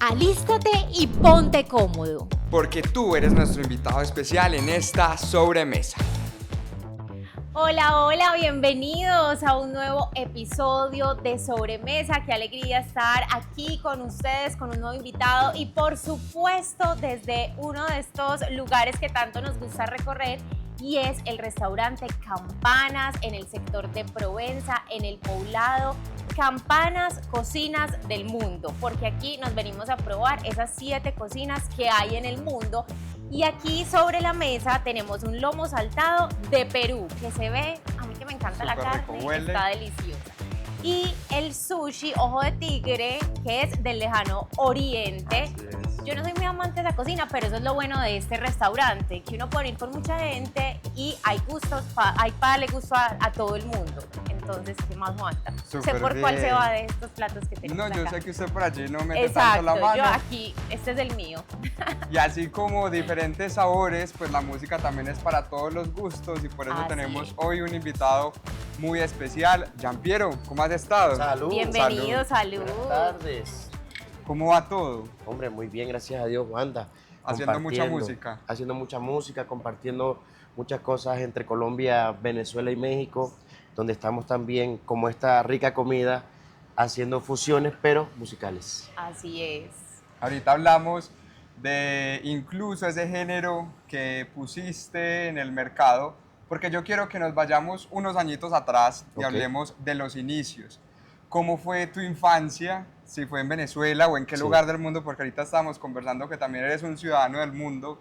alístate y ponte cómodo. Porque tú eres nuestro invitado especial en esta sobremesa. Hola, hola, bienvenidos a un nuevo episodio de Sobremesa. Qué alegría estar aquí con ustedes, con un nuevo invitado y por supuesto desde uno de estos lugares que tanto nos gusta recorrer y es el restaurante Campanas en el sector de Provenza, en el Poblado. Campanas, cocinas del mundo, porque aquí nos venimos a probar esas 7 cocinas que hay en el mundo. Y aquí sobre la mesa tenemos un lomo saltado de Perú, que se ve, a mí que me encanta la carne, está deliciosa. Y el sushi ojo de tigre, que es del lejano oriente. Yo no soy muy amante de la cocina, pero eso es lo bueno de este restaurante, que uno puede ir con mucha gente y hay gustos, hay para darle gusto a todo el mundo. Entonces, ¿qué más aguanta? ¿Sé por cuál se va de estos platos que tenemos No, yo acá? sé que usted por allí no mete tanto la mano. Yo aquí, este es el mío. Y así como diferentes sabores, pues la música también es para todos los gustos y por eso tenemos hoy un invitado muy especial. Giampiero, ¿cómo has estado? Salud. Bienvenido, salud. Buenas tardes. ¿Cómo va todo? Hombre, muy bien, gracias a Dios, Wanda. Haciendo mucha música. Haciendo mucha música, compartiendo muchas cosas entre Colombia, Venezuela y México, donde estamos también como esta rica comida, haciendo fusiones, pero musicales. Así es. Ahorita hablamos de incluso ese género que pusiste en el mercado, porque yo quiero que nos vayamos unos añitos atrás y hablemos de los inicios. ¿Cómo fue tu infancia? Si fue en Venezuela o en qué lugar del mundo, porque ahorita estábamos conversando que también eres un ciudadano del mundo,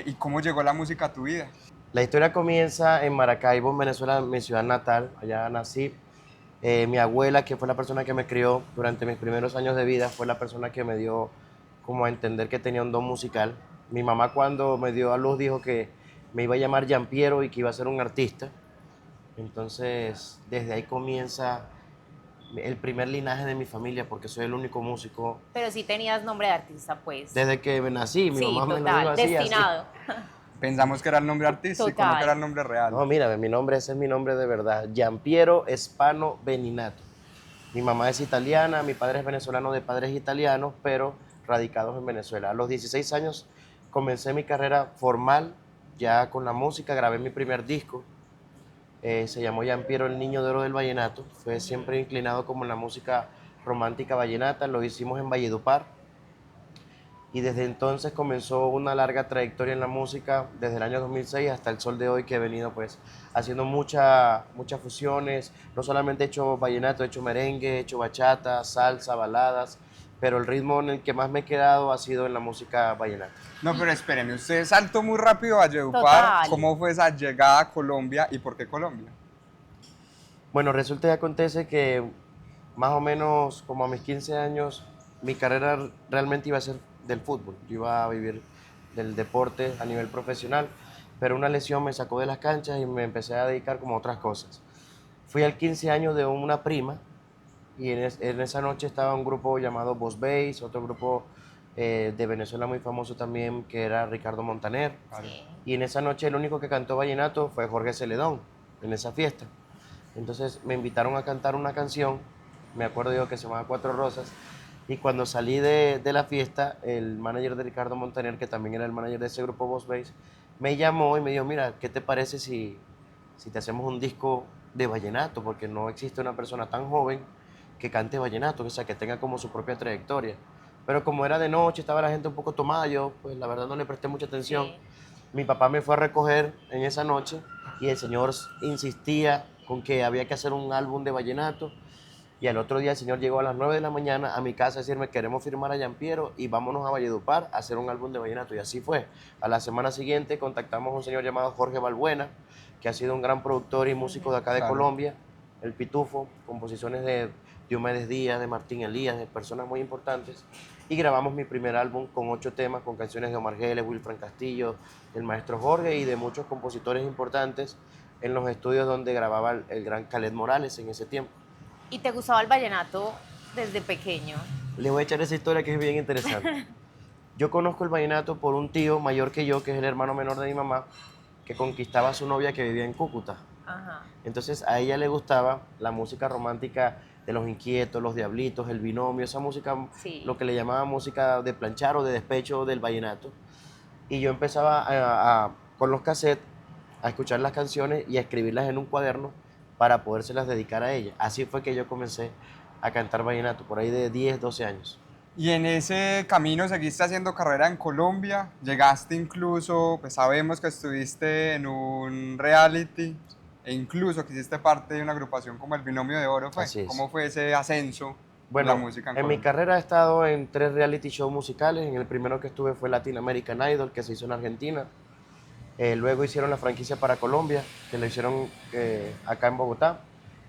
y cómo llegó la música a tu vida. La historia comienza en Maracaibo, en Venezuela, mi ciudad natal, allá nací. Mi abuela, que fue la persona que me crió durante mis primeros años de vida, fue la persona que me dio como a entender que tenía un don musical. Mi mamá cuando me dio a luz dijo que me iba a llamar Giampiero y que iba a ser un artista. Entonces, desde ahí comienza el primer linaje de mi familia, porque soy el único músico. Pero sí tenías nombre de artista, pues. Desde que nací, mi mamá me lo dijo así. Destinado. Pensamos que era el nombre artístico, no que era el nombre real. No, mira, ese es mi nombre de verdad, Giampiero Spano Beninato. Mi mamá es italiana, mi padre es venezolano de padres italianos, pero radicados en Venezuela. A los 16 años comencé mi carrera formal, ya con la música, grabé mi primer disco. Se llamó Giampiero el Niño de Oro del Vallenato. Fue siempre inclinado como en la música romántica vallenata. Lo hicimos en Valledupar. Y desde entonces comenzó una larga trayectoria en la música, desde el año 2006 hasta el sol de hoy, que he venido pues haciendo muchas fusiones. No solamente he hecho vallenato, he hecho merengue, he hecho bachata, salsa, baladas, pero el ritmo en el que más me he quedado ha sido en la música vallenata. No, pero espérenme, usted saltó muy rápido a Valledupar. Total. ¿Cómo fue esa llegada a Colombia y por qué Colombia? Bueno, resulta y acontece que más o menos como a mis 15 años, mi carrera realmente iba a ser del fútbol. Yo iba a vivir del deporte a nivel profesional, pero una lesión me sacó de las canchas y me empecé a dedicar como a otras cosas. Fui al 15 años de una prima y en esa noche estaba un grupo llamado Boss Bass, otro grupo de Venezuela muy famoso también, que era Ricardo Montaner. Sí. Y en esa noche el único que cantó vallenato fue Jorge Celedón, en esa fiesta. Entonces me invitaron a cantar una canción, me acuerdo yo que se llamaba Cuatro Rosas, y cuando salí de la fiesta, el manager de Ricardo Montaner, que también era el manager de ese grupo Boss Bass, me llamó y me dijo, mira, ¿qué te parece si te hacemos un disco de vallenato? Porque no existe una persona tan joven que cante vallenato, o sea, que tenga como su propia trayectoria. Pero como era de noche, estaba la gente un poco tomada, yo pues la verdad no le presté mucha atención. Sí. Mi papá me fue a recoger en esa noche y el señor insistía con que había que hacer un álbum de vallenato. Y al otro día el señor llegó a las 9 de la mañana a mi casa a decirme, queremos firmar a Giampiero y vámonos a Valledupar a hacer un álbum de vallenato. Y así fue. A la semana siguiente contactamos a un señor llamado Jorge Balbuena, que ha sido un gran productor y músico de acá de Colombia, El Pitufo, composiciones de Diomedes Díaz, de Martín Elías, de personas muy importantes. Y grabamos mi primer álbum con 8 temas, con canciones de Omar Geles, Wilfran Castillo, el maestro Jorge y de muchos compositores importantes en los estudios donde grababa el gran Khaled Morales en ese tiempo. ¿Y te gustaba el vallenato desde pequeño? Les voy a echar esa historia que es bien interesante. Yo conozco el vallenato por un tío mayor que yo, que es el hermano menor de mi mamá, que conquistaba a su novia que vivía en Cúcuta. Ajá. Entonces a ella le gustaba la música romántica de Los Inquietos, Los Diablitos, El Binomio, esa música, Sí. lo que le llamaban música de planchar o de despecho del vallenato. Y yo empezaba con los cassettes a escuchar las canciones y a escribirlas en un cuaderno para podérselas dedicar a ella. Así fue que yo comencé a cantar vallenato, por ahí de 10, 12 años. Y en ese camino seguiste haciendo carrera en Colombia, llegaste incluso, pues sabemos que estuviste en un reality e incluso que hiciste parte de una agrupación como el Binomio de Oro, ¿fue? Así es. ¿Cómo fue ese ascenso en la Bueno, música en en mi Colombia? carrera he estado en 3 reality shows musicales. En el primero que estuve fue Latin American Idol, que se hizo en Argentina. Luego hicieron la franquicia para Colombia, que lo hicieron acá en Bogotá.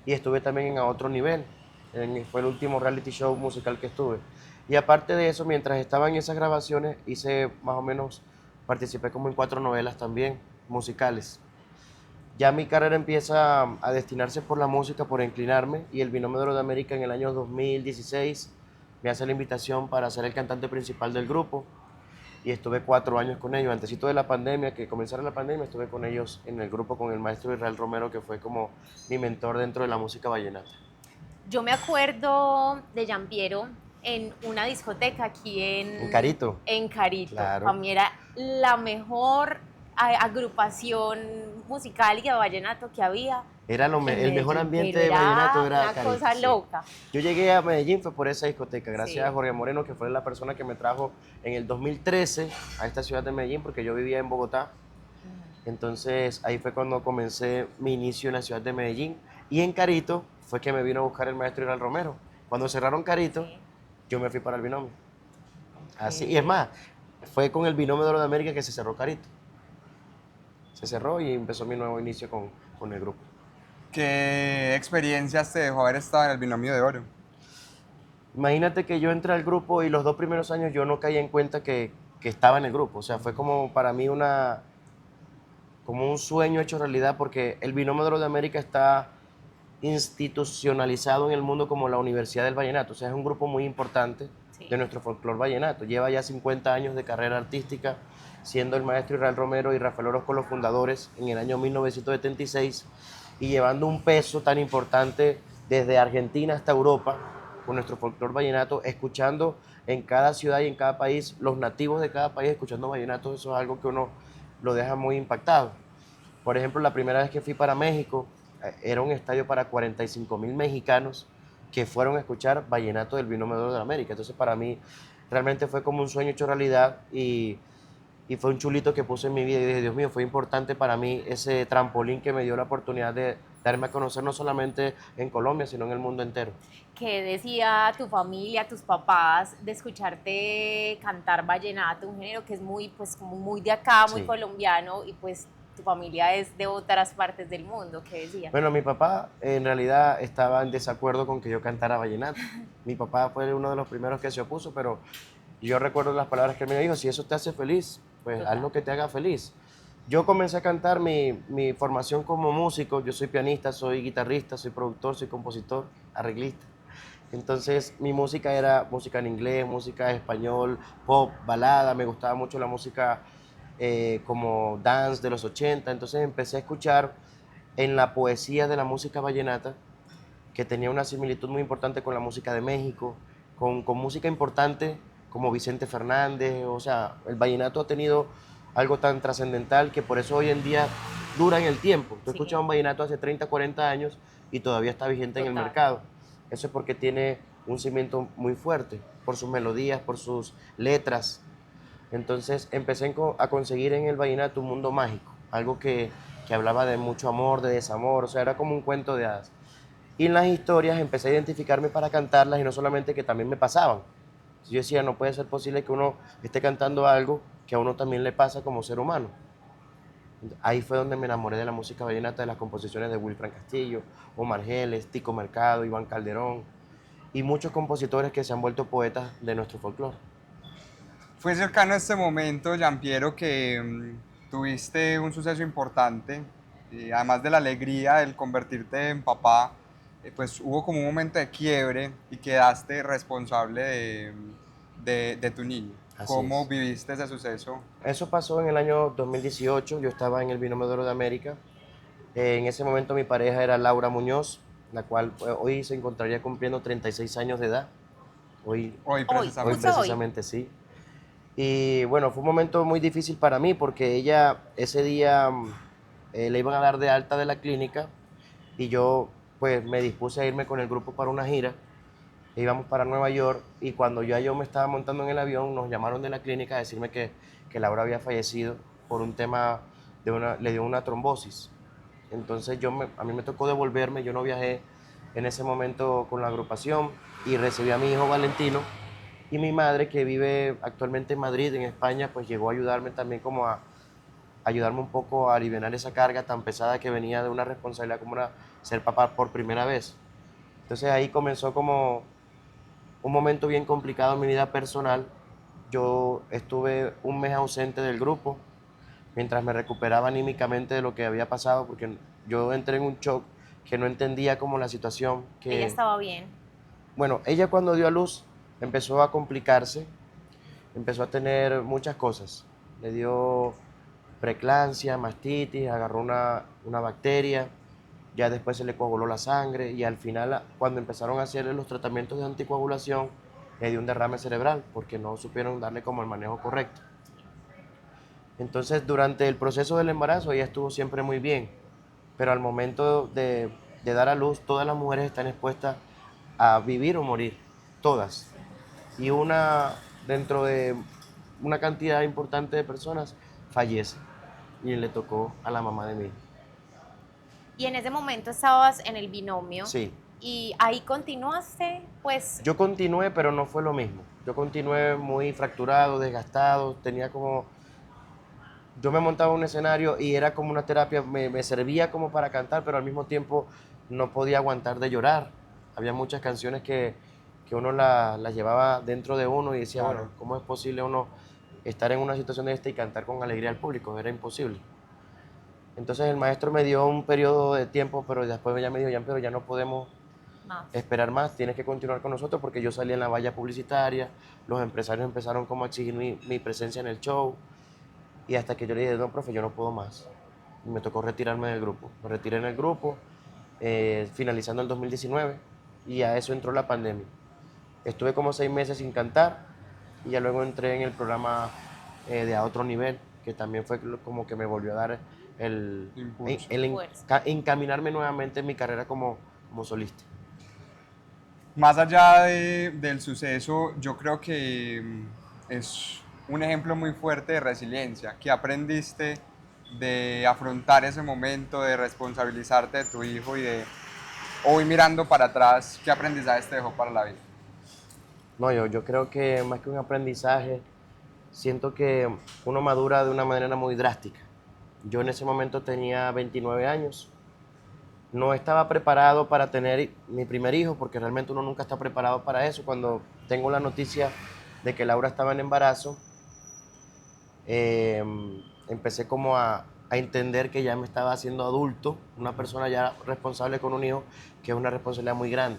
Y estuve también en A Otro Nivel. Fue el último reality show musical que estuve. Y aparte de eso, mientras estaba en esas grabaciones, hice más o menos, participé como en 4 novelas también, musicales. Ya mi carrera empieza a destinarse por la música, por inclinarme, y el Binomio de Oro de América en el año 2016 me hace la invitación para ser el cantante principal del grupo, y estuve 4 años con ellos. Antesito de la pandemia, que comenzara la pandemia, estuve con ellos en el grupo con el maestro Israel Romero, que fue como mi mentor dentro de la música vallenata. Yo me acuerdo de Giampiero en una discoteca aquí En Carito. En Carito. Claro. Para mí era la mejor agrupación musical y de vallenato que había. Era el en mejor Medellín, ambiente pero de vallenato, era una Carito, cosa sí. loca. Yo llegué a Medellín fue por esa discoteca, gracias Sí. a Jorge Moreno, que fue la persona que me trajo en el 2013 a esta ciudad de Medellín, porque yo vivía en Bogotá. Entonces ahí fue cuando comencé mi inicio en la ciudad de Medellín. Y en Carito fue que me vino a buscar el maestro Israel Romero. Cuando cerraron Carito, Sí. yo me fui para el Binomio. Así, y es más, fue con el Binomio de Oro de América que se cerró Carito. Se cerró y empezó mi nuevo inicio con el grupo. ¿Qué experiencias te dejó haber estado en el Binomio de Oro? Imagínate que yo entré al grupo y los 2 primeros años yo no caí en cuenta que estaba en el grupo. O sea, fue como para mí como un sueño hecho realidad, porque el Binomio de Oro de América está institucionalizado en el mundo como la Universidad del Vallenato. O sea, es un grupo muy importante Sí. de nuestro folclore vallenato. Lleva ya 50 años de carrera artística, siendo el maestro Israel Romero y Rafael Orozco los fundadores en el año 1976, y llevando un peso tan importante desde Argentina hasta Europa con nuestro folclore vallenato, escuchando en cada ciudad y en cada país, los nativos de cada país escuchando vallenato. Eso es algo que uno lo deja muy impactado. Por ejemplo, la primera vez que fui para México, era un estadio para 45,000 mexicanos que fueron a escuchar vallenato del Binomio de Oro de América. Entonces, para mí realmente fue como un sueño hecho realidad, y fue un chulito que puse en mi vida, y dije, Dios mío, fue importante para mí ese trampolín que me dio la oportunidad de darme a conocer no solamente en Colombia, sino en el mundo entero. ¿Qué decía tu familia, tus papás de escucharte cantar vallenato, un género que es muy, pues, como muy de acá, muy Sí. colombiano, y pues tu familia es de otras partes del mundo? ¿Qué decía? Bueno, mi papá en realidad estaba en desacuerdo con que yo cantara vallenato. Mi papá fue uno de los primeros que se opuso, pero yo recuerdo las palabras que él me dijo: si eso te hace feliz, pues Total. haz lo que te haga feliz. Yo comencé a cantar mi formación como músico. Yo soy pianista, soy guitarrista, soy productor, soy compositor, arreglista. Entonces mi música era música en inglés, música en español, pop, balada. Me gustaba mucho la música como dance de los 80. Entonces empecé a escuchar en la poesía de la música vallenata, que tenía una similitud muy importante con la música de México, con música importante como Vicente Fernández. O sea, el vallenato ha tenido algo tan trascendental que por eso hoy en día dura en el tiempo. Tú Sí. escuchas un vallenato hace 30, 40 años y todavía está vigente en el Total. mercado. Eso es porque tiene un cimiento muy fuerte, por sus melodías, por sus letras. Entonces empecé a conseguir en el vallenato un mundo mágico, algo que hablaba de mucho amor, de desamor. O sea, era como un cuento de hadas. Y en las historias empecé a identificarme para cantarlas, y no solamente que también me pasaban. Yo decía, no puede ser posible que uno esté cantando algo que a uno también le pasa como ser humano. Ahí fue donde me enamoré de la música vallenata, de las composiciones de Wilfran Castillo, Omar Geles, Tico Mercado, Iván Calderón y muchos compositores que se han vuelto poetas de nuestro folclore. Fue cercano a este momento, Giampiero, que tuviste un suceso importante, además de la alegría del convertirte en papá, pues hubo como un momento de quiebre y quedaste responsable de tu niño. Así ¿Cómo es. viviste ese suceso? Eso pasó en el año 2018, yo estaba en el Binomio de Oro de América. En ese momento mi pareja era Laura Muñoz, la cual hoy se encontraría cumpliendo 36 años de edad. Hoy, Hoy Hoy, hoy precisamente. justo hoy. precisamente sí. Y bueno, fue un momento muy difícil para mí porque ella ese día le iban a dar de alta de la clínica y yo pues me dispuse a irme con el grupo para una gira. Íbamos para Nueva York y cuando yo me estaba montando en el avión nos llamaron de la clínica a decirme que Laura había fallecido por un tema le dio una trombosis. Entonces a mí me tocó devolverme, yo no viajé en ese momento con la agrupación y recibí a mi hijo Valentino y mi madre que vive actualmente en Madrid, en España, pues llegó a ayudarme también como a ayudarme un poco a aliviar esa carga tan pesada que venía de una responsabilidad como era ser papá por primera vez. Entonces ahí comenzó como un momento bien complicado en mi vida personal. Yo estuve un mes ausente del grupo mientras me recuperaba anímicamente de lo que había pasado, porque yo entré en un shock que no entendía como la situación, Ella que, estaba bien. bueno, ella cuando dio a luz empezó a complicarse, empezó a tener muchas cosas. Le dio preeclampsia, mastitis, agarró una bacteria, ya después se le coaguló la sangre y al final, cuando empezaron a hacerle los tratamientos de anticoagulación, le dio un derrame cerebral porque no supieron darle como el manejo correcto. Entonces, durante el proceso del embarazo, ella estuvo siempre muy bien, pero al momento de dar a luz, todas las mujeres están expuestas a vivir o morir, todas. Y dentro de una cantidad importante de personas, fallece y le tocó a la mamá de mí. Y en ese momento estabas en el binomio Sí, y ahí continuaste, pues, yo continué, pero no fue lo mismo. Yo continué muy fracturado, desgastado, tenía como... Yo me montaba en un escenario y era como una terapia, me servía como para cantar, pero al mismo tiempo no podía aguantar de llorar. Había muchas canciones que uno las llevaba dentro de uno y decía, Claro. bueno, ¿cómo es posible uno estar en una situación de esta y cantar con alegría al público? Era imposible. Entonces el maestro me dio un periodo de tiempo, pero después ya me dijo, pero ya no podemos más. esperar más, tienes que continuar con nosotros porque yo salí en la valla publicitaria, los empresarios empezaron como a exigir mi presencia en el show y hasta que yo le dije, no, profe, yo no puedo más. Y me tocó retirarme del grupo. Me retiré en el grupo, finalizando el 2019 y a eso entró la pandemia. Estuve como 6 meses sin cantar y ya luego entré en el programa de A Otro Nivel, que también fue como que me volvió a dar el, Impulso. Fuerza. encaminarme nuevamente en mi carrera como solista. Más allá del suceso, yo creo que es un ejemplo muy fuerte de resiliencia. ¿Qué aprendiste de afrontar ese momento, de responsabilizarte de tu hijo y de hoy mirando para atrás, qué aprendizaje te dejó para la vida? No, yo creo que más que un aprendizaje, siento que uno madura de una manera muy drástica. Yo en ese momento tenía 29 años, no estaba preparado para tener mi primer hijo, porque realmente uno nunca está preparado para eso. Cuando tengo la noticia de que Laura estaba en embarazo, eh, empecé como a entender que ya me estaba haciendo adulto, una persona ya responsable con un hijo, que es una responsabilidad muy grande.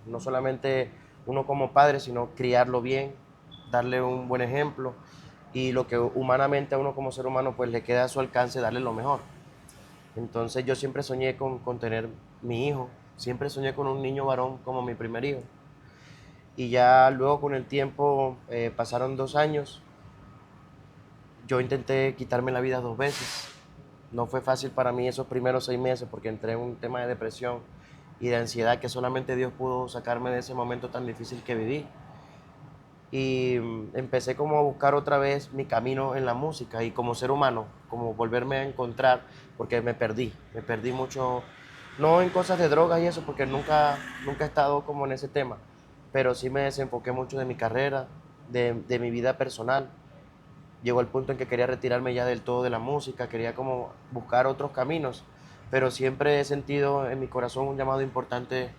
No solamente uno como padre, sino criarlo bien, darle un buen ejemplo y lo que humanamente a uno como ser humano pues le queda a su alcance darle lo mejor. Entonces yo siempre soñé con tener mi hijo, siempre soñé con un niño varón como mi primer hijo. Y ya luego con el tiempo pasaron 2 años, yo intenté quitarme la vida 2 veces. No fue fácil para mí esos primeros 6 meses porque entré en un tema de depresión y de ansiedad que solamente Dios pudo sacarme de ese momento tan difícil que viví. Y empecé como a buscar otra vez mi camino en la música y como ser humano, como volverme a encontrar, porque me perdí mucho, no en cosas de drogas y eso, porque nunca he estado como en ese tema, pero sí me desenfoqué mucho de mi carrera, de mi vida personal. Llegó el punto en que quería retirarme ya del todo de la música, quería como buscar otros caminos, pero siempre he sentido en mi corazón un llamado importante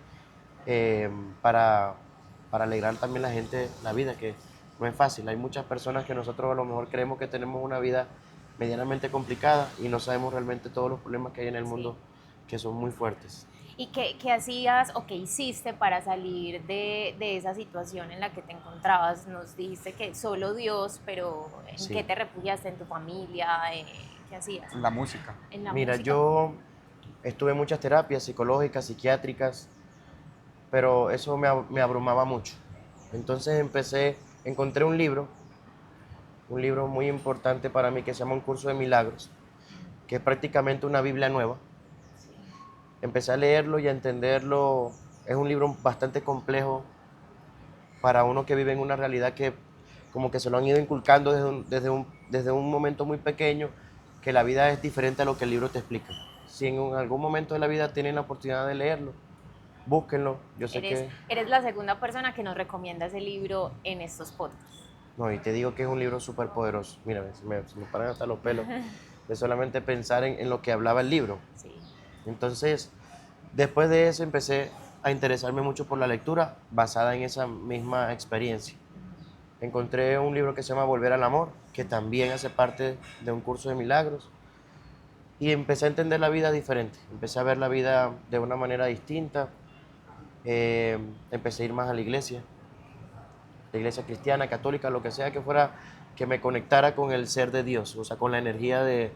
eh, para, para alegrar también la gente la vida, que no es fácil. Hay muchas personas que nosotros a lo mejor creemos que tenemos una vida medianamente complicada y no sabemos realmente todos los problemas que hay en el Sí. mundo que son muy fuertes. ¿Y qué hacías o qué hiciste para salir de esa situación en la que te encontrabas? Nos dijiste que solo Dios, pero ¿en qué Sí. te refugiaste? ¿En tu familia? ¿Qué hacías? La música. ¿En la Mira, música? yo Estuve en muchas terapias psicológicas, psiquiátricas, pero eso me abrumaba mucho. Entonces encontré un libro muy importante para mí que se llama Un Curso de Milagros, que es prácticamente una Biblia nueva. Empecé a leerlo y a entenderlo. Es un libro bastante complejo para uno que vive en una realidad que como que se lo han ido inculcando desde un momento muy pequeño, que la vida es diferente a lo que el libro te explica. Si en algún momento de la vida tienen la oportunidad de leerlo, búsquenlo. Yo sé que... Eres la segunda persona que nos recomienda ese libro en estos podcasts. No, y te digo que es un libro súper poderoso. Mira, se me paran hasta los pelos de solamente pensar en lo que hablaba el libro. Sí. Entonces, después de eso empecé a interesarme mucho por la lectura basada en esa misma experiencia. Encontré un libro que se llama Volver al Amor, que también hace parte de un curso de milagros. Y empecé a entender la vida diferente. Empecé a ver la vida de una manera distinta. Empecé a ir más a la iglesia cristiana, católica, lo que sea que fuera, que me conectara con el ser de Dios, o sea, con la energía de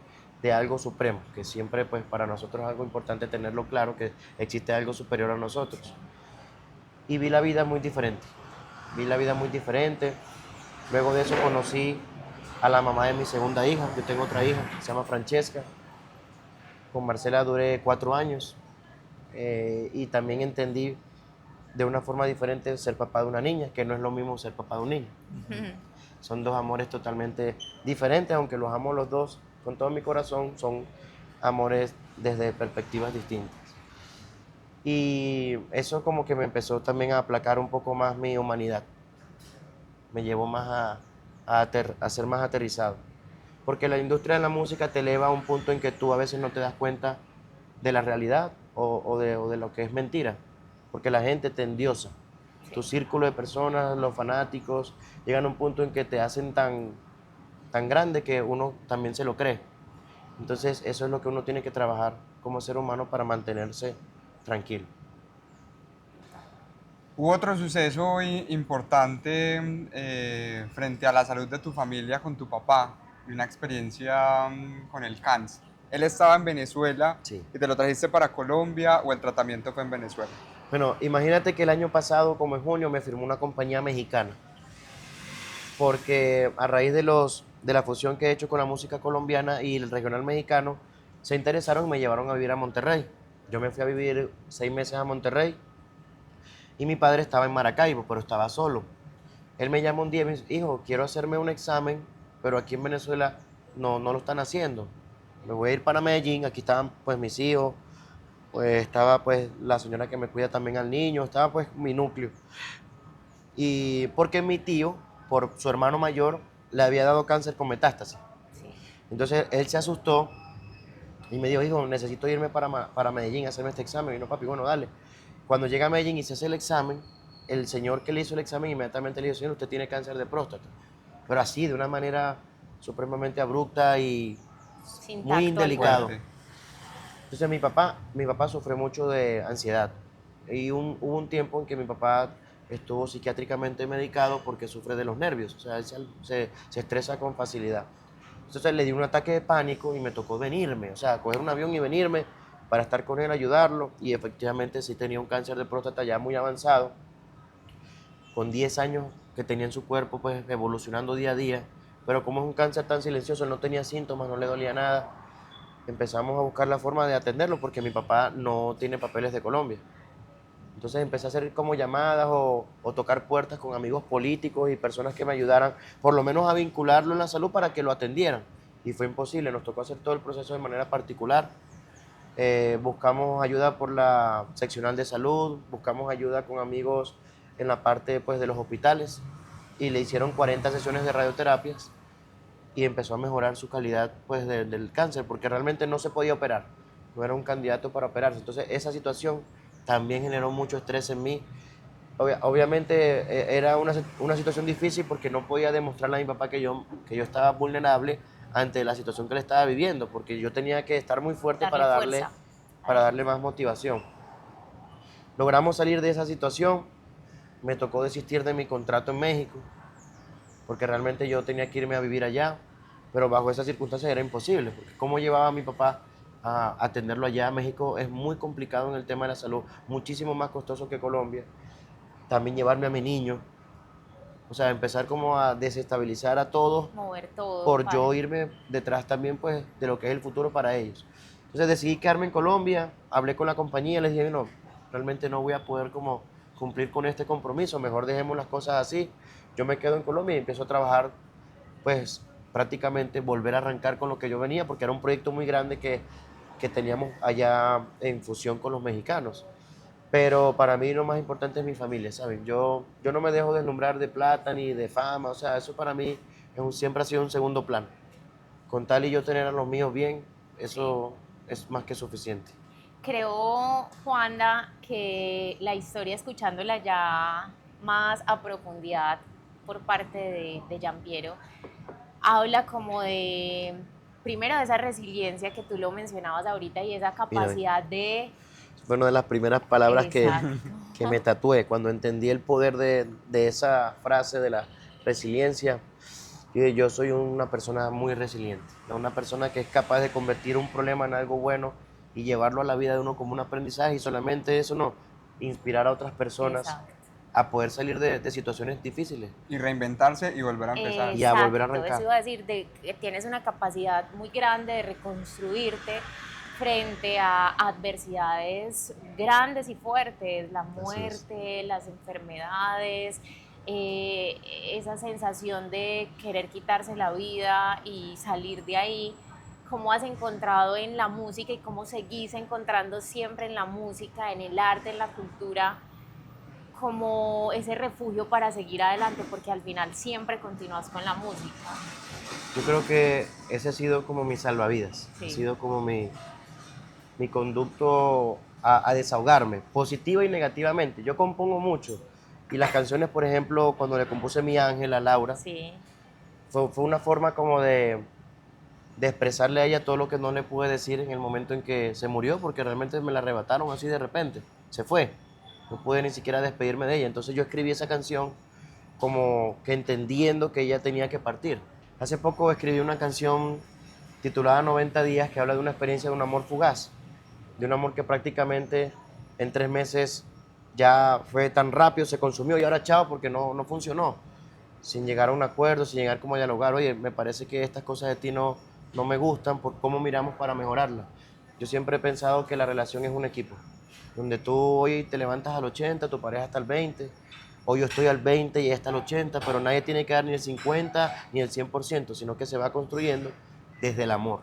algo supremo, que siempre pues para nosotros es algo importante tenerlo claro, que existe algo superior a nosotros. Y vi la vida muy diferente, vi la vida muy diferente. Luego de eso conocí a la mamá de mi segunda hija. Yo tengo otra hija, se llama Francesca. Con Marcela duré 4 años, y también entendí de una forma diferente ser papá de una niña, que no es lo mismo ser papá de un niño. Son dos amores totalmente diferentes, aunque los amo los dos con todo mi corazón, son amores desde perspectivas distintas. Y eso como que me empezó también a aplacar un poco más mi humanidad. Me llevó más a ser más aterrizado. Porque la industria de la música te eleva a un punto en que tú a veces no te das cuenta de la realidad o de lo que es mentira. Porque la gente te endiosa. Tu círculo de personas, los fanáticos, llegan a un punto en que te hacen tan grande que uno también se lo cree. Entonces eso es lo que uno tiene que trabajar como ser humano para mantenerse tranquilo. Hubo otro suceso importante frente a la salud de tu familia con tu papá y una experiencia con el cáncer. Él estaba en Venezuela Sí. y te lo trajiste para Colombia o el tratamiento fue en Venezuela. Bueno, imagínate que el año pasado, como en junio, me firmó una compañía mexicana, porque a raíz de la fusión que he hecho con la música colombiana y el regional mexicano, se interesaron y me llevaron a vivir a Monterrey. Yo me fui a vivir 6 meses a Monterrey y mi padre estaba en Maracaibo, pero estaba solo. Él me llama un día y me dice, hijo, quiero hacerme un examen, pero aquí en Venezuela no lo están haciendo. Me voy a ir para Medellín, aquí estaban pues mis hijos, pues estaba pues la señora que me cuida también al niño, estaba pues mi núcleo. Y porque mi tío, por su hermano mayor, le había dado cáncer con metástasis. Sí. Entonces él se asustó y me dijo, hijo, necesito irme para Medellín a hacerme este examen. Y no, papi, bueno, dale. Cuando llega a Medellín y se hace el examen, el señor que le hizo el examen inmediatamente le dijo, señor, usted tiene cáncer de próstata. Pero así, de una manera supremamente abrupta y Sin muy tacto indelicado. Fuerte. Entonces mi papá sufre mucho de ansiedad. Y hubo un tiempo en que mi papá estuvo psiquiátricamente medicado porque sufre de los nervios. O sea, él se estresa con facilidad. Entonces le di un ataque de pánico y me tocó venirme. O sea, coger un avión y venirme para estar con él, ayudarlo. Y efectivamente sí tenía un cáncer de próstata ya muy avanzado, con 10 años que tenía en su cuerpo, pues evolucionando día a día. Pero como es un cáncer tan silencioso, él no tenía síntomas, no le dolía nada. Empezamos a buscar la forma de atenderlo porque mi papá no tiene papeles de Colombia. Entonces empecé a hacer como llamadas o tocar puertas con amigos políticos y personas que me ayudaran, por lo menos a vincularlo en la salud para que lo atendieran. Y fue imposible, nos tocó hacer todo el proceso de manera particular. Buscamos ayuda por la seccional de salud, buscamos ayuda con amigos en la parte pues, de los hospitales y le hicieron 40 sesiones de radioterapias y empezó a mejorar su calidad pues, del cáncer porque realmente no se podía operar, no era un candidato para operarse. Entonces esa situación también generó mucho estrés en mí. Obviamente era una situación difícil porque no podía demostrarle a mi papá que yo estaba vulnerable ante la situación que él estaba viviendo, porque yo tenía que estar muy fuerte Darle para fuerza. darle más motivación. Logramos salir de esa situación, me tocó desistir de mi contrato en México, porque realmente yo tenía que irme a vivir allá, pero bajo esas circunstancias era imposible, porque cómo llevaba a mi papá a atenderlo allá. México es muy complicado en el tema de la salud, muchísimo más costoso que Colombia. También llevarme a mi niño, o sea, empezar como a desestabilizar a todos Mover todo por para... yo irme detrás también pues de lo que es el futuro para ellos. Entonces decidí quedarme en Colombia, hablé con la compañía, les dije, no, realmente no voy a poder como cumplir con este compromiso, mejor dejemos las cosas así. Yo me quedo en Colombia y empiezo a trabajar, pues prácticamente volver a arrancar con lo que yo venía, porque era un proyecto muy grande que teníamos allá en fusión con los mexicanos. Pero para mí lo más importante es mi familia, ¿saben? Yo no me dejo deslumbrar de plata ni de fama, o sea, eso para mí siempre ha sido un segundo plano. Con tal y yo tener a los míos bien, Sí. eso es más que suficiente. Creo, Juanda, que la historia, escuchándola ya más a profundidad por parte de Giampiero, habla como de, primero, de esa resiliencia que tú lo mencionabas ahorita y esa Mira, capacidad de... fue una de las primeras palabras Exacto. que me tatué cuando entendí el poder de esa frase de la resiliencia. Yo soy una persona muy resiliente, ¿no? Una persona que es capaz de convertir un problema en algo bueno y llevarlo a la vida de uno como un aprendizaje y solamente eso no, inspirar a otras personas Exacto. a poder salir de situaciones difíciles Y reinventarse y volver a empezar. y a volver a Exacto, eso arrancar. iba a decir, de que tienes una capacidad muy grande de reconstruirte frente a adversidades grandes y fuertes, la Así es. muerte, las enfermedades, eh, esa sensación de querer quitarse la vida y salir de ahí. ¿Cómo has encontrado en la música y cómo seguís encontrando siempre en la música, en el arte, en la cultura, como ese refugio para seguir adelante? Porque al final siempre continúas con la música. Yo creo que ese ha sido como mi salvavidas, ha Sí, sido como mi conducto a desahogarme, positiva y negativamente. Yo compongo mucho y las canciones, por ejemplo, cuando le compuse Mi Ángel a Laura, sí, fue una forma como de expresarle a ella todo lo que no le pude decir en el momento en que se murió, porque realmente me la arrebataron así de repente, se fue, no pude ni siquiera despedirme de ella. Entonces yo escribí esa canción como que entendiendo que ella tenía que partir. Hace poco escribí una canción titulada 90 días que habla de una experiencia de un amor fugaz, de un amor que prácticamente en 3 meses ya fue tan rápido, se consumió y ahora chao porque no funcionó, sin llegar a un acuerdo, sin llegar como a dialogar, oye, me parece que estas cosas de ti no me gustan, por cómo miramos para mejorarlas. Yo siempre he pensado que la relación es un equipo, donde tú hoy te levantas al 80, tu pareja hasta el 20, hoy yo estoy al 20 y ella está al 80, pero nadie tiene que dar ni el 50 ni el 100%, sino que se va construyendo desde el amor.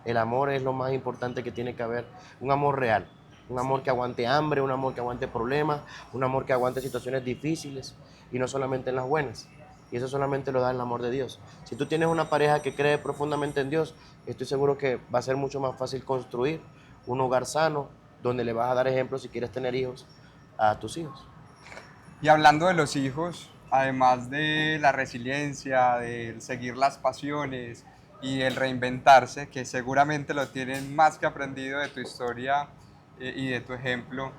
El amor es lo más importante que tiene que haber, un amor real, un amor sí. que aguante hambre, un amor que aguante problemas, un amor que aguante situaciones difíciles y no solamente en las buenas. Y eso solamente lo da el amor de Dios. Si tú tienes una pareja que cree profundamente en Dios, estoy seguro que va a ser mucho más fácil construir un hogar sano donde le vas a dar ejemplo si quieres tener hijos a tus hijos. Y hablando de los hijos, además de la resiliencia, del seguir las pasiones y el reinventarse, que seguramente lo tienen más que aprendido de tu historia y de tu ejemplo,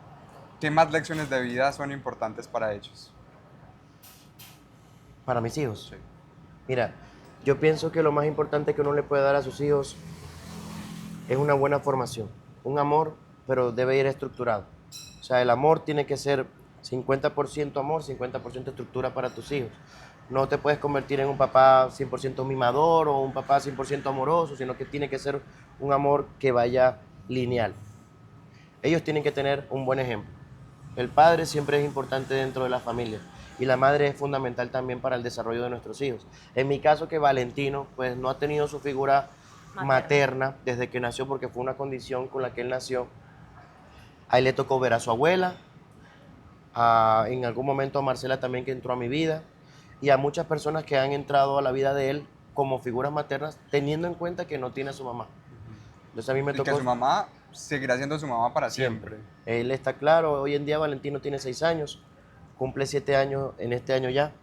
¿qué más lecciones de vida son importantes para ellos? Para mis hijos, Sí. mira, yo pienso que lo más importante que uno le puede dar a sus hijos es una buena formación, un amor, pero debe ir estructurado. O sea, el amor tiene que ser 50% amor, 50% estructura para tus hijos. No te puedes convertir en un papá 100% mimador o un papá 100% amoroso, sino que tiene que ser un amor que vaya lineal. Ellos tienen que tener un buen ejemplo. El padre siempre es importante dentro de la familia y la madre es fundamental también para el desarrollo de nuestros hijos. En mi caso que Valentino pues no ha tenido su figura materna desde que nació porque fue una condición con la que él nació. A él le tocó ver a su abuela, en algún momento a Marcela también que entró a mi vida y a muchas personas que han entrado a la vida de él como figuras maternas teniendo en cuenta que no tiene a su mamá. Entonces a mí me Y que tocó su mamá seguirá siendo su mamá para siempre. siempre. Él está claro, hoy en día Valentino tiene 6 años, cumple 7 años en este año ya,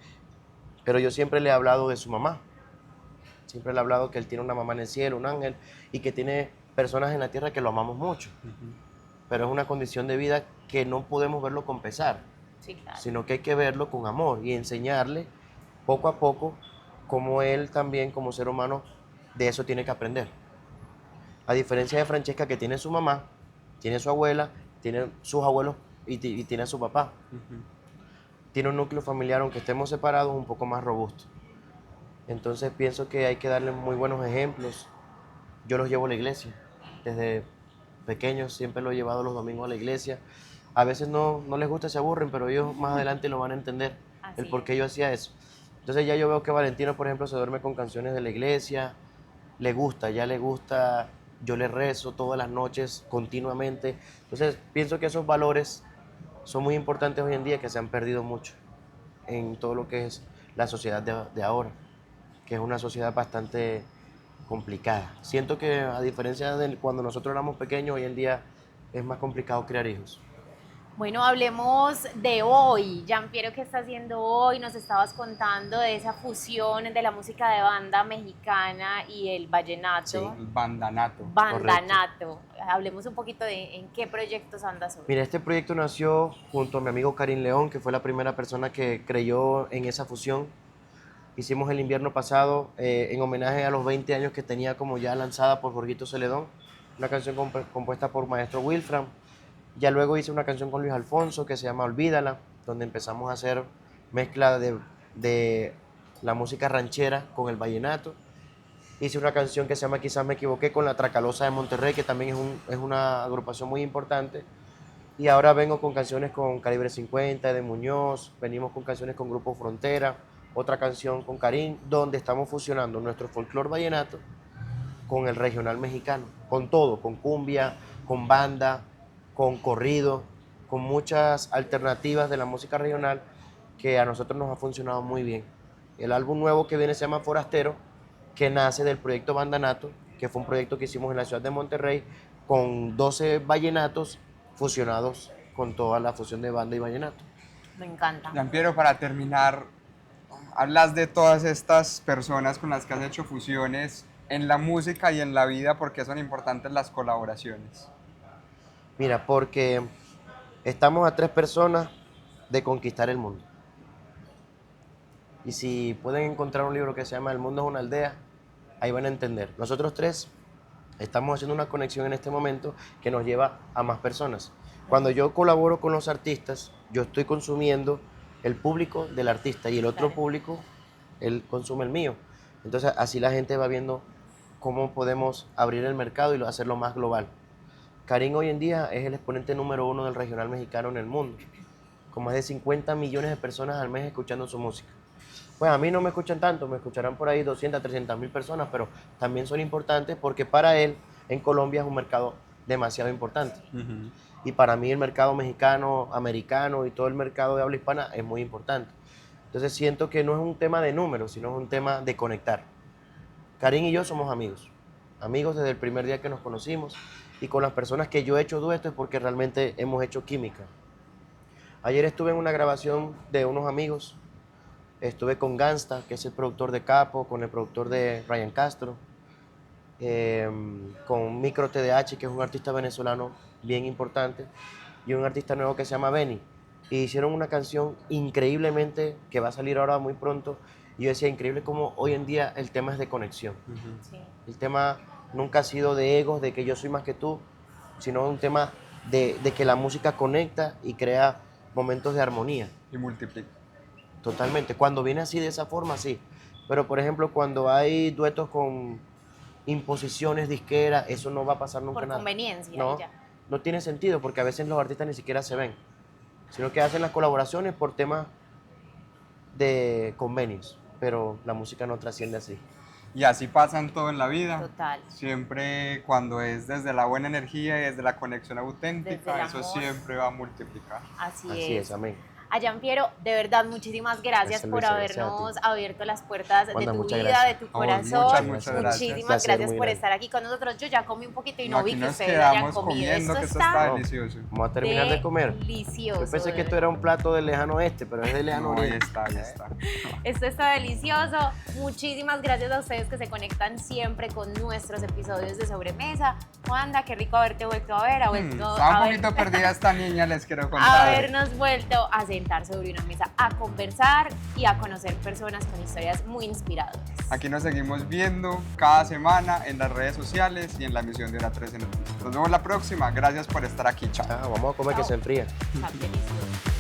pero yo siempre le he hablado de su mamá. Siempre le he hablado que él tiene una mamá en el cielo, un ángel, y que tiene personas en la tierra que lo amamos mucho. Pero es una condición de vida que no podemos verlo con pesar, Sí, claro. sino que hay que verlo con amor y enseñarle poco a poco cómo él también como ser humano de eso tiene que aprender. A diferencia de Francesca, que tiene su mamá, tiene su abuela, tiene sus abuelos y tiene a su papá. Tiene un núcleo familiar, aunque estemos separados, un poco más robusto. Entonces pienso que hay que darle muy buenos ejemplos. Yo los llevo a la iglesia. Desde pequeños siempre los he llevado los domingos a la iglesia. A veces no les gusta, se aburren, pero ellos más adelante lo van a entender, el por qué yo hacía eso. Entonces ya yo veo que Valentino, por ejemplo, se duerme con canciones de la iglesia, le gusta, yo le rezo todas las noches, continuamente. Entonces pienso que esos valores son muy importantes hoy en día, que se han perdido mucho en todo lo que es la sociedad de ahora, que es una sociedad bastante complicada. Siento que a diferencia de cuando nosotros éramos pequeños, hoy en día es más complicado criar hijos. Bueno, hablemos de hoy. Giampiero, ¿qué está haciendo hoy? Nos estabas contando de esa fusión de la música de banda mexicana y el vallenato. Sí. El bandanato. Bandanato. Hablemos un poquito de en qué proyectos andas hoy. Mira, este proyecto nació junto a mi amigo Karim León, que fue la primera persona que creyó en esa fusión. Hicimos el invierno pasado en homenaje a los 20 años que tenía como ya lanzada por Jorgito Celedón, una canción compuesta por Maestro Wilfram. Ya luego hice una canción con Luis Alfonso que se llama Olvídala, donde empezamos a hacer mezcla de la música ranchera con el vallenato. Hice una canción que se llama Quizás me equivoqué con la Tracalosa de Monterrey, que también es una agrupación muy importante. Y ahora vengo con canciones con Calibre 50, de Muñoz, venimos con canciones con Grupo Frontera, otra canción con Karim, donde estamos fusionando nuestro folclore vallenato con el regional mexicano, con todo, con cumbia, con banda, con corrido, con muchas alternativas de la música regional que a nosotros nos ha funcionado muy bien. El álbum nuevo que viene se llama Forastero, que nace del proyecto Bandanato, que fue un proyecto que hicimos en la ciudad de Monterrey con 12 vallenatos fusionados con toda la fusión de banda y vallenato. Me encanta. Giampiero, para terminar, hablas de todas estas personas con las que has hecho fusiones en la música y en la vida, ¿por qué son importantes las colaboraciones? Mira, porque estamos a 3 personas de conquistar el mundo. Y si pueden encontrar un libro que se llama El mundo es una aldea, ahí van a entender. Nosotros 3 estamos haciendo una conexión en este momento que nos lleva a más personas. Cuando yo colaboro con los artistas, yo estoy consumiendo el público del artista y el otro público, él consume el mío. Entonces así la gente va viendo cómo podemos abrir el mercado y hacerlo más global. Karim hoy en día es el exponente número 1 del regional mexicano en el mundo, con más de 50 millones de personas al mes escuchando su música. Pues a mí no me escuchan tanto, me escucharán por ahí 200, 300 mil personas, pero también son importantes porque para él en Colombia es un mercado demasiado importante. Y para mí el mercado mexicano, americano y todo el mercado de habla hispana es muy importante. Entonces siento que no es un tema de números, sino es un tema de conectar. Karim y yo somos amigos, amigos desde el primer día que nos conocimos, y con las personas que yo he hecho dueto es porque realmente hemos hecho química. Ayer estuve en una grabación de unos amigos, estuve con Gangsta, que es el productor de Capo, con el productor de Ryan Castro, con Micro TDH, que es un artista venezolano bien importante, y un artista nuevo que se llama Benny. Y hicieron una canción increíblemente, que va a salir ahora muy pronto, y yo decía, increíble cómo hoy en día el tema es de conexión. Sí. El tema nunca ha sido de egos, de que yo soy más que tú, sino un tema de que la música conecta y crea momentos de armonía. Y multiplica. Totalmente. Cuando viene así de esa forma, sí. Pero, por ejemplo, cuando hay duetos con imposiciones disqueras, eso no va a pasar nunca Por nada. conveniencia. No, Ya. no tiene sentido, porque a veces los artistas ni siquiera se ven, sino que hacen las colaboraciones por temas de convenios, pero la música no trasciende así. Y así pasa en todo en la vida. Total. Siempre cuando es desde la buena energía y desde la conexión Desde auténtica, el eso amor. siempre va a multiplicar. Así es. Amén. A Giampiero, de verdad, muchísimas gracias Gracias, por Luisa, gracias a habernos abierto las puertas de Wanda, tu muchas vida, gracias. de tu A vos, corazón. muchas gracias. Muchísimas Placer gracias muy por grande. estar aquí con nosotros. Yo ya comí un poquito y no vi Aquí que nos ustedes hayan quedamos comido. comiendo, Esto que esto está está delicioso. Vamos a terminar de comer. delicioso. Yo pensé de que esto era un plato del lejano oeste, pero es del lejano No, ahí oriente. está, ahí está. Esto está delicioso. Muchísimas gracias a ustedes que se conectan siempre con nuestros episodios de Sobremesa. Wanda, qué rico haberte vuelto a ver. Estaba un poquito perdida esta niña, les quiero contar. Habernos vuelto a cenar. sentarse sobre una mesa a conversar y a conocer personas con historias muy inspiradoras. Aquí nos seguimos viendo cada semana en las redes sociales y en la emisión de Hora 13 Noticias. Nos vemos la próxima. Gracias por estar aquí. Chao. Vamos a comer que Chao. se enfría. Está delicioso.